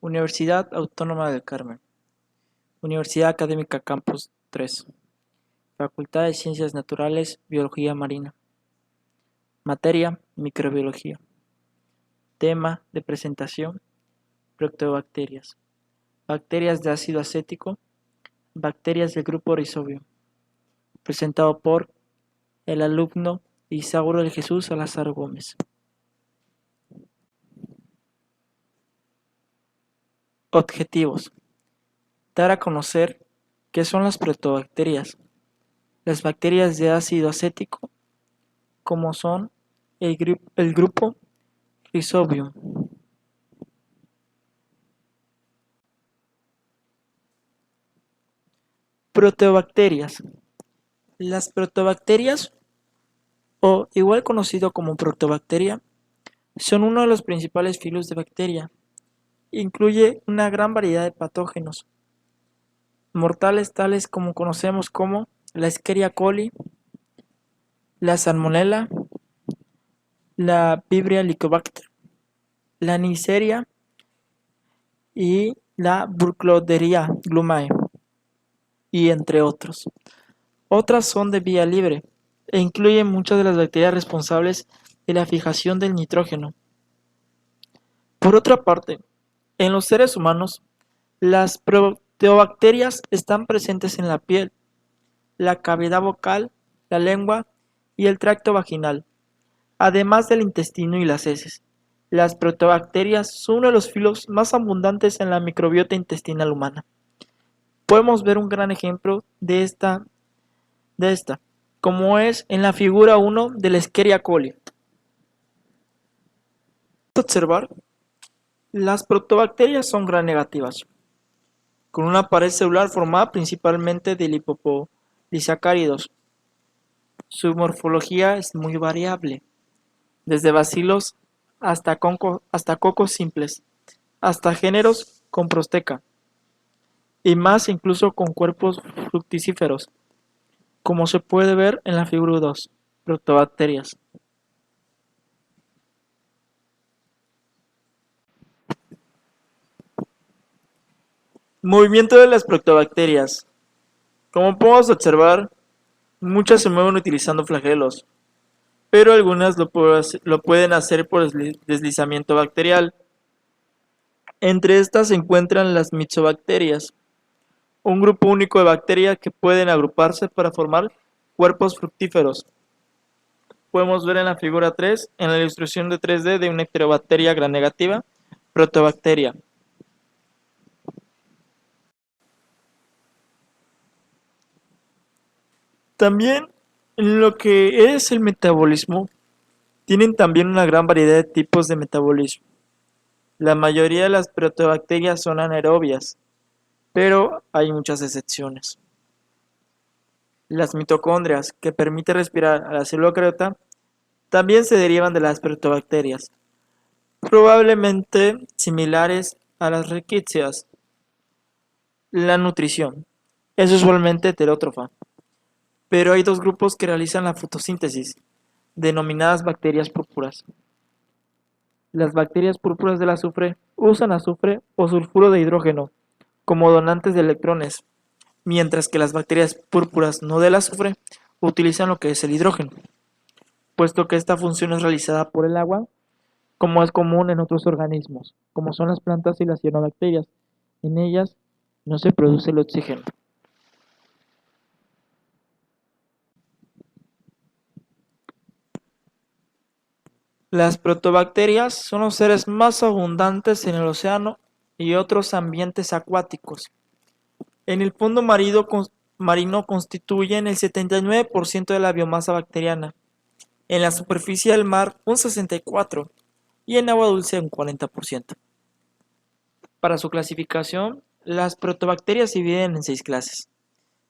Universidad Autónoma del Carmen, Universidad Académica Campus 3, Facultad de Ciencias Naturales, Biología Marina. Materia: Microbiología. Tema de presentación: Proteobacterias. Bacterias de ácido acético, bacterias del grupo Rhizobium. Presentado por el alumno Isauro del Jesús Salazar Gómez. Objetivos: dar a conocer qué son las proteobacterias, las bacterias de ácido acético, como son el grupo Rhizobium. Proteobacterias. Las proteobacterias, o igual conocido como protobacteria, son uno de los principales filos de bacteria. Incluye una gran variedad de patógenos mortales tales como conocemos como la Escherichia coli, la Salmonella, la Vibrio helicobacter, la Neisseria y la Burkholderia glumae, y entre otros. Otras son de vía libre e incluyen muchas de las bacterias responsables de la fijación del nitrógeno. Por otra parte, en los seres humanos, las proteobacterias están presentes en la piel, la cavidad bucal, la lengua y el tracto vaginal, además del intestino y las heces. Las proteobacterias son uno de los filos más abundantes en la microbiota intestinal humana. Podemos ver un gran ejemplo de esta, como es en la figura 1 de la Escherichia coli. Observar, las protobacterias son gram negativas, con una pared celular formada principalmente de lipopolisacáridos. Su morfología es muy variable, desde bacilos hasta cocos simples, hasta géneros con prosteca, y más incluso con cuerpos fructíferos, como se puede ver en la figura 2, protobacterias. Movimiento de las protobacterias. Como podemos observar, muchas se mueven utilizando flagelos, pero algunas lo pueden hacer por deslizamiento bacterial. Entre estas se encuentran las mixobacterias, un grupo único de bacterias que pueden agruparse para formar cuerpos fructíferos. Podemos ver en la figura 3, en la ilustración de 3D de una Enterobacteria gram negativa, protobacteria. También en lo que es el metabolismo, tienen también una gran variedad de tipos de metabolismo. La mayoría de las protobacterias son anaerobias, pero hay muchas excepciones. Las mitocondrias, que permiten respirar a la célula eucariota, también se derivan de las protobacterias, probablemente similares a las rickettsias. La nutrición es usualmente heterótrofa, pero hay dos grupos que realizan la fotosíntesis, denominadas bacterias púrpuras. Las bacterias púrpuras del azufre usan azufre o sulfuro de hidrógeno como donantes de electrones, mientras que las bacterias púrpuras no del azufre utilizan lo que es el hidrógeno, puesto que esta función es realizada por el agua, como es común en otros organismos, como son las plantas y las cianobacterias. En ellas no se produce el oxígeno. Las protobacterias son los seres más abundantes en el océano y otros ambientes acuáticos. En el fondo marino constituyen el 79% de la biomasa bacteriana, en la superficie del mar un 64% y en agua dulce un 40%. Para su clasificación, las protobacterias se dividen en 6 clases.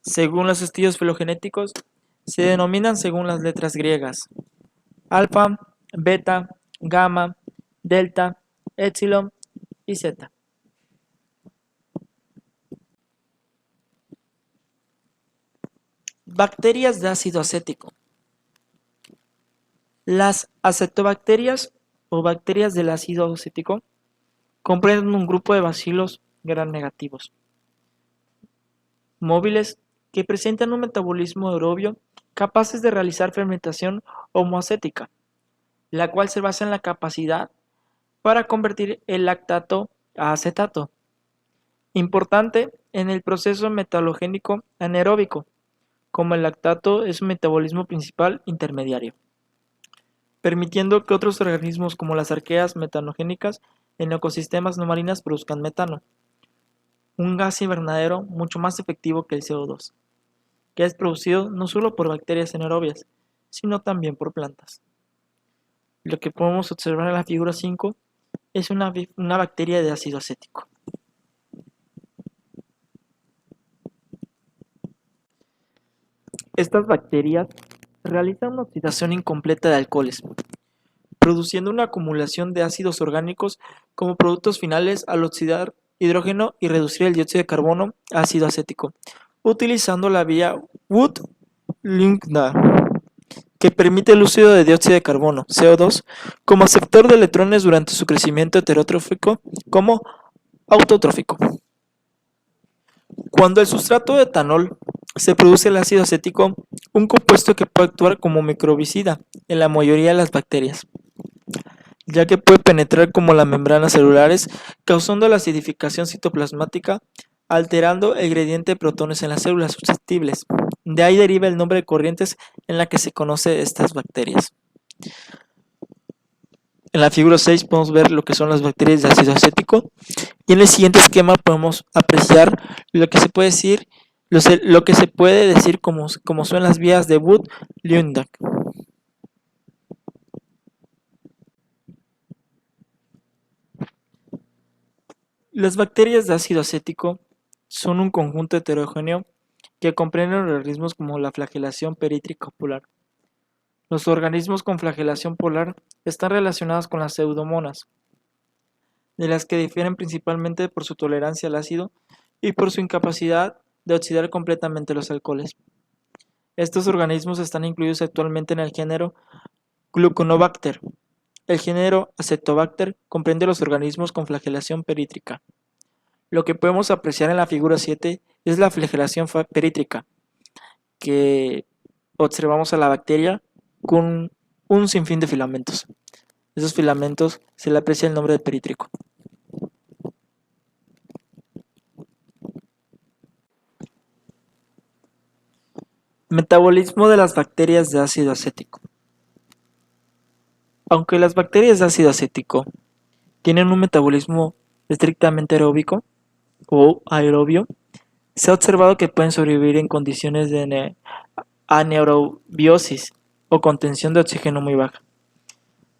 Según los estudios filogenéticos, se denominan según las letras griegas: alfa, beta, gamma, delta, epsilon y zeta. Bacterias de ácido acético. Las acetobacterias o bacterias del ácido acético Comprenden un grupo de bacilos gram negativos, móviles que presentan un metabolismo aerobio capaces de realizar fermentación homoacética, la cual se basa en la capacidad para convertir el lactato a acetato, importante en el proceso metalogénico anaeróbico, como el lactato es un metabolismo principal intermediario, permitiendo que otros organismos como las arqueas metanogénicas en ecosistemas no marinas produzcan metano, un gas invernadero mucho más efectivo que el CO2, que es producido no solo por bacterias anaerobias, sino también por plantas. Lo que podemos observar en la figura 5 es una bacteria de ácido acético. Estas bacterias realizan una oxidación incompleta de alcoholes, produciendo una acumulación de ácidos orgánicos como productos finales al oxidar hidrógeno y reducir el dióxido de carbono a ácido acético, utilizando la vía Wood-Lindner, que permite el uso de dióxido de carbono, CO2, como aceptor de electrones durante su crecimiento heterotrófico como autotrófico. Cuando el sustrato de etanol se produce el ácido acético, un compuesto que puede actuar como microbicida en la mayoría de las bacterias, ya que puede penetrar como las membranas celulares, causando la acidificación citoplasmática, alterando el gradiente de protones en las células susceptibles. De ahí deriva el nombre de corrientes en la que se conoce estas bacterias. En la figura 6 podemos ver lo que son las bacterias de ácido acético y en el siguiente esquema podemos apreciar lo que se puede decir, como son las vías de Wood-Lindner. Las bacterias de ácido acético son un conjunto heterogéneo que comprende organismos como la flagelación perítrica polar. Los organismos con flagelación polar están relacionados con las pseudomonas, de las que difieren principalmente por su tolerancia al ácido y por su incapacidad de oxidar completamente los alcoholes. Estos organismos están incluidos actualmente en el género Gluconobacter. El género Acetobacter comprende los organismos con flagelación perítrica. Lo que podemos apreciar en la figura 7 es la flagelación perítrica, que observamos a la bacteria con un sinfín de filamentos. Esos filamentos se le aprecia el nombre de perítrico. Metabolismo de las bacterias de ácido acético. Aunque las bacterias de ácido acético tienen un metabolismo estrictamente aeróbico o aerobio, se ha observado que pueden sobrevivir en condiciones de anaerobiosis o contención de oxígeno muy baja,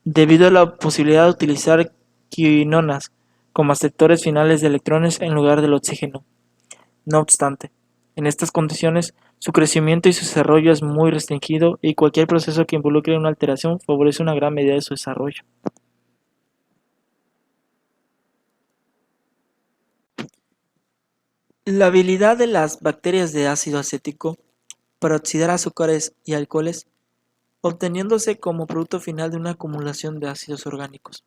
debido a la posibilidad de utilizar quinonas como aceptores finales de electrones en lugar del oxígeno. No obstante, en estas condiciones, su crecimiento y su desarrollo es muy restringido y cualquier proceso que involucre una alteración favorece una gran medida de su desarrollo. La habilidad de las bacterias de ácido acético para oxidar azúcares y alcoholes, obteniéndose como producto final de una acumulación de ácidos orgánicos,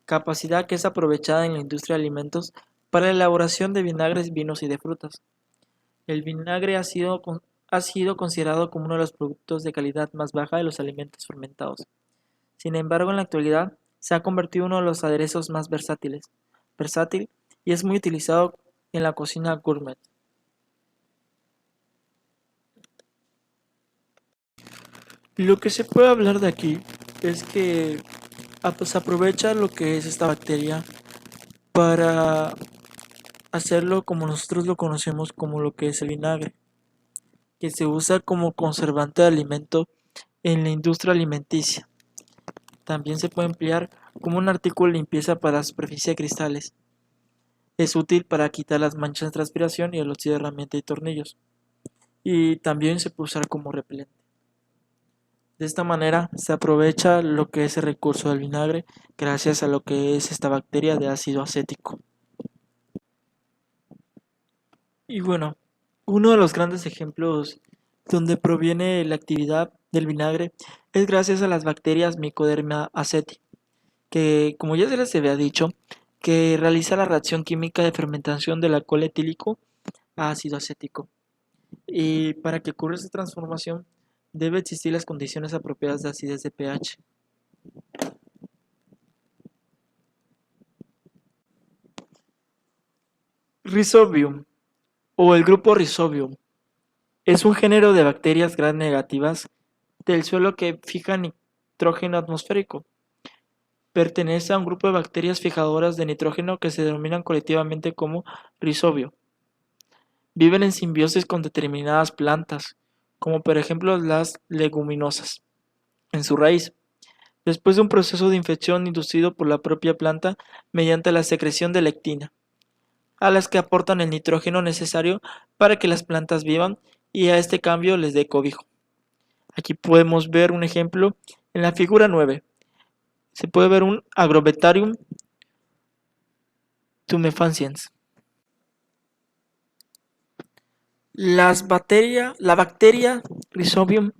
capacidad que es aprovechada en la industria de alimentos para la elaboración de vinagres, vinos y de frutas. El vinagre ha sido considerado como uno de los productos de calidad más baja de los alimentos fermentados. Sin embargo, en la actualidad se ha convertido en uno de los aderezos más versátil y es muy utilizado en la cocina gourmet. Lo que se puede hablar de aquí es que se aprovecha lo que es esta bacteria para hacerlo como nosotros lo conocemos como lo que es el vinagre, que se usa como conservante de alimento en la industria alimenticia. También se puede emplear como un artículo de limpieza para la superficie de cristales. Es útil para quitar las manchas de transpiración y el óxido de herramienta y tornillos. Y también se puede usar como repelente. De esta manera se aprovecha lo que es el recurso del vinagre gracias a lo que es esta bacteria de ácido acético. Y bueno, uno de los grandes ejemplos donde proviene la actividad del vinagre es gracias a las bacterias Mycoderma aceti, que como ya se les había dicho, que realiza la reacción química de fermentación del alcohol etílico a ácido acético. Y para que ocurra esta transformación, debe existir las condiciones apropiadas de acidez de pH. Rhizobium, o el grupo Rhizobium, es un género de bacterias gram negativas del suelo que fijan nitrógeno atmosférico. Pertenece a un grupo de bacterias fijadoras de nitrógeno que se denominan colectivamente como rizobio. Viven en simbiosis con determinadas plantas, como por ejemplo las leguminosas, en su raíz, después de un proceso de infección inducido por la propia planta mediante la secreción de lectina, a las que aportan el nitrógeno necesario para que las plantas vivan y a este cambio les dé cobijo. Aquí podemos ver un ejemplo en la figura 9. Se puede ver un Agrobacterium tumefaciens. La bacteria Rhizobium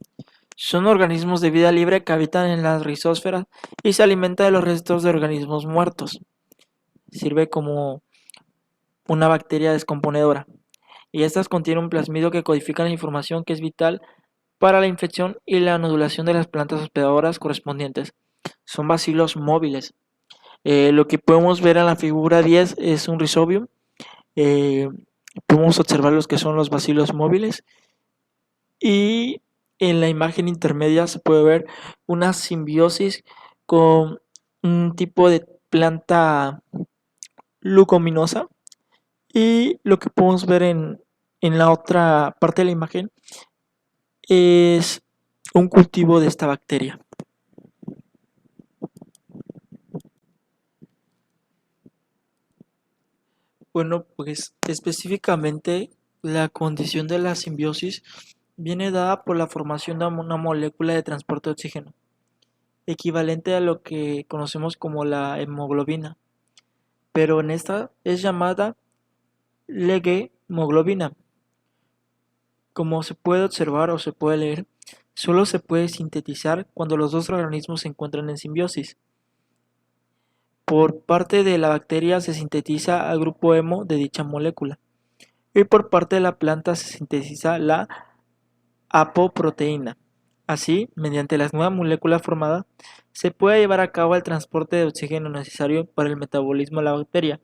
son organismos de vida libre que habitan en la rizosfera y se alimenta de los restos de organismos muertos. Sirve como una bacteria descomponedora y estas contienen un plasmido que codifica la información que es vital para la infección y la nodulación de las plantas hospedadoras correspondientes. Son bacilos móviles. Lo que podemos ver en la figura 10 es un Rhizobium. Eh, Podemos observar los que son los bacilos móviles y en la imagen intermedia se puede ver una simbiosis con un tipo de planta leguminosa y lo que podemos ver en la otra parte de la imagen es un cultivo de esta bacteria. Bueno, pues específicamente la condición de la simbiosis viene dada por la formación de una molécula de transporte de oxígeno, equivalente a lo que conocemos como la hemoglobina, pero en esta es llamada legemoglobina. Como se puede observar o se puede leer, solo se puede sintetizar cuando los dos organismos se encuentran en simbiosis. Por parte de la bacteria se sintetiza al grupo hemo de dicha molécula y por parte de la planta se sintetiza la apoproteína. Así, mediante la nueva molécula formada, se puede llevar a cabo el transporte de oxígeno necesario para el metabolismo de la bacteria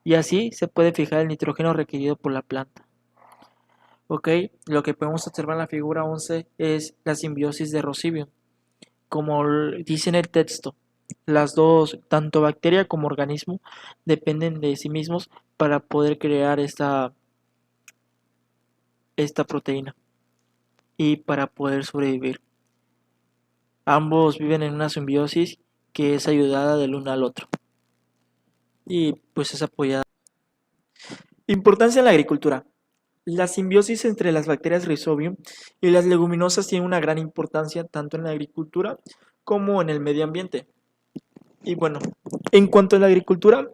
y así se puede fijar el nitrógeno requerido por la planta. Ok, lo que podemos observar en la figura 11 es la simbiosis de Rhizobium. Como dice en el texto, las dos, tanto bacteria como organismo, dependen de sí mismos para poder crear esta proteína y para poder sobrevivir. Ambos viven en una simbiosis que es ayudada del uno al otro y pues es apoyada. Importancia en la agricultura. La simbiosis entre las bacterias Rhizobium y las leguminosas tiene una gran importancia tanto en la agricultura como en el medio ambiente. Y bueno, en cuanto a la agricultura,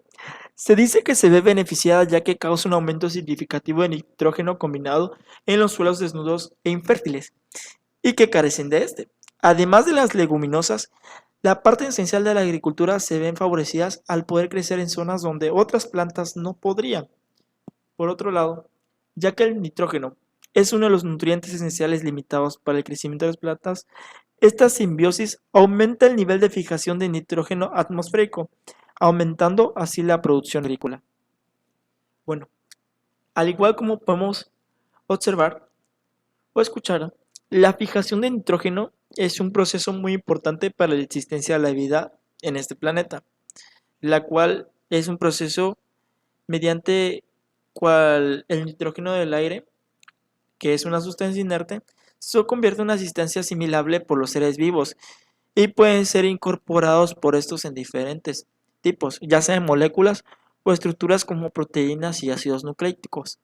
se dice que se ve beneficiada ya que causa un aumento significativo de nitrógeno combinado en los suelos desnudos e infértiles y que carecen de este. Además de las leguminosas, la parte esencial de la agricultura se ven favorecidas al poder crecer en zonas donde otras plantas no podrían. Por otro lado, ya que el nitrógeno es uno de los nutrientes esenciales limitados para el crecimiento de las plantas, esta simbiosis aumenta el nivel de fijación de nitrógeno atmosférico, aumentando así la producción agrícola. Bueno, al igual como podemos observar o escuchar, la fijación de nitrógeno es un proceso muy importante para la existencia de la vida en este planeta, la cual es un proceso mediante cual el nitrógeno del aire, que es una sustancia inerte, se convierte en una sustancia asimilable por los seres vivos y pueden ser incorporados por estos en diferentes tipos, ya sean moléculas o estructuras como proteínas y ácidos nucleíticos.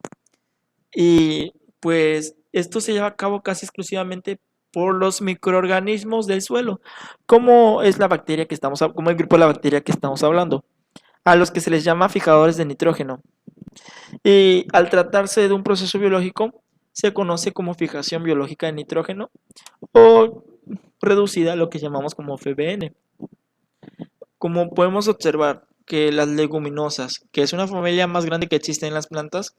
Y pues esto se lleva a cabo casi exclusivamente por los microorganismos del suelo, como es la bacteria que estamos, como el grupo de la bacteria que estamos hablando, a los que se les llama fijadores de nitrógeno. Y al tratarse de un proceso biológico, se conoce como fijación biológica de nitrógeno o reducida a lo que llamamos como FBN. Como podemos observar, que las leguminosas, que es una familia más grande que existe en las plantas,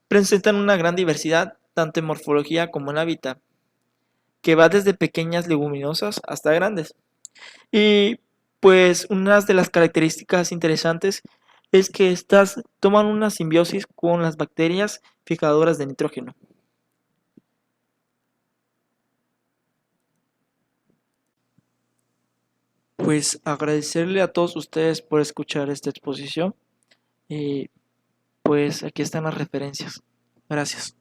presentan una gran diversidad tanto en morfología como en hábitat, que va desde pequeñas leguminosas hasta grandes. Y pues una de las características interesantes es que estas toman una simbiosis con las bacterias fijadoras de nitrógeno. Pues agradecerle a todos ustedes por escuchar esta exposición y pues aquí están las referencias. Gracias.